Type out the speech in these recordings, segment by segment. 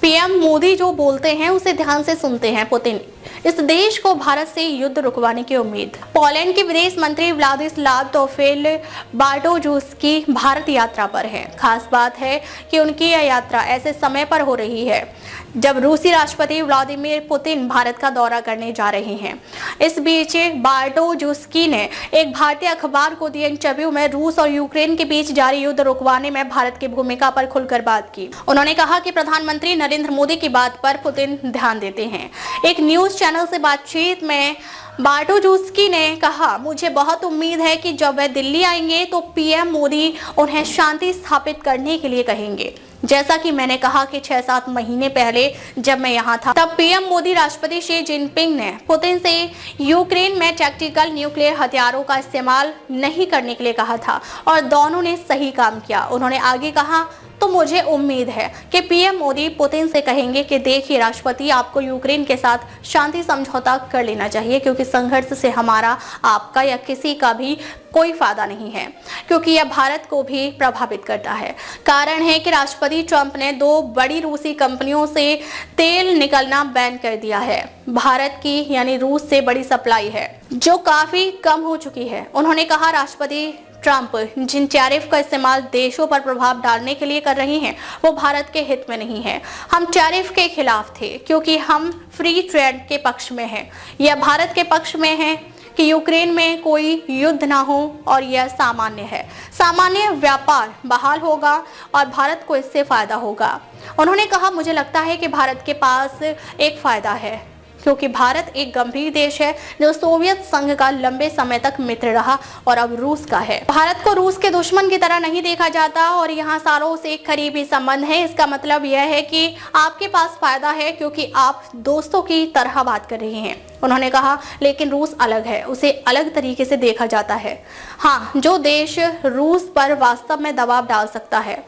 PM Modi जो बोलते हैं उसे ध्यान से सुनते हैं पुतिन। इस देश को भारत से युद्ध रुकवाने की उम्मीद। पोलैंड के विदेश मंत्री व्लादिस्लाव तोफेल बार्टोजुस्की भारत यात्रा पर हैं। खास बात है कि उनकी यह यात्रा ऐसे समय पर हो रही है जब रूसी राष्ट्रपति व्लादिमीर पुतिन भारत का दौरा करने जा रहे हैं। इस बीच बार्टोजुस्की ने एक भारतीय अखबार को दिए इंटरव्यू में रूस और यूक्रेन के बीच जारी युद्ध रुकवाने में भारत की भूमिका पर खुलकर बात की। उन्होंने कहा कि प्रधानमंत्री नरेंद्र मोदी की बात पर पुतिन ध्यान देते हैं। एक न्यूज चैनल से बातचीत में बार्टोजुस्की ने कहा, मुझे बहुत उम्मीद है कि जब वे दिल्ली आएंगे तो पीएम मोदी उन्हें शांति स्थापित करने के लिए कहेंगे। जैसा कि मैंने कहा कि 6-7 महीने पहले जब मैं यहाँ था तब पीएम मोदी राष्ट्रपति शी जिनपिंग ने पुतिन से यूक्रेन में टैक्टिकल न्यूक्लियर हथियारों का इस्तेमाल नहीं करने के लिए कहा था और दोनों ने सही काम किया। उन्होंने आगे कहा, तो मुझे उम्मीद है कि पीएम मोदी पुतिन से कहेंगे कि देखिए राष्ट्रपति, आपको यूक्रेन के साथ शांति समझौता कर लेना चाहिए क्योंकि संघर्ष से हमारा, आपका या किसी का भी कोई फायदा नहीं है, क्योंकि यह भारत को भी प्रभावित करता है। कारण है कि राष्ट्रपति ट्रंप ने 2 बड़ी रूसी कंपनियों से तेल निकलना बैन कर दिया है। भारत की यानी रूस से बड़ी सप्लाई है जो काफी कम हो चुकी है। उन्होंने कहा, राष्ट्रपति ट्रंप जिन टैरिफ का इस्तेमाल देशों पर प्रभाव डालने के लिए कर रहे हैं वो भारत के हित में नहीं है। हम टैरिफ के खिलाफ थे क्योंकि हम फ्री ट्रेड के पक्ष में हैं। यह भारत के पक्ष में है कि यूक्रेन में कोई युद्ध ना हो और यह सामान्य है। सामान्य व्यापार बहाल होगा और भारत को इससे फायदा होगा। उन्होंने कहा, मुझे लगता है कि भारत के पास एक फायदा है क्योंकि भारत एक गंभीर देश है जो सोवियत संघ का लंबे समय तक मित्र रहा और अब रूस का है। भारत को रूस के दुश्मन की तरह नहीं देखा जाता और यहाँ सालों से एक करीबी संबंध है। इसका मतलब यह है कि आपके पास फायदा है क्योंकि आप दोस्तों की तरह बात कर रहे हैं। उन्होंने कहा, लेकिन रूस अलग है, उसे अलग तरीके से देखा जाता है। हाँ, जो देश रूस पर वास्तव में दबाव डाल सकता है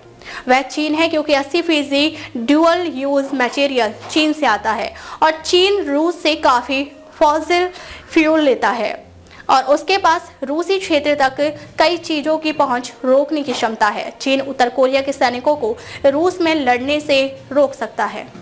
वह चीन है क्योंकि 80% ड्यूअल यूज मटेरियल चीन से आता है और चीन रूस से काफी फॉसिल फ्यूल लेता है और उसके पास रूसी क्षेत्र तक कई चीजों की पहुंच रोकने की क्षमता है। चीन उत्तर कोरिया के सैनिकों को रूस में लड़ने से रोक सकता है।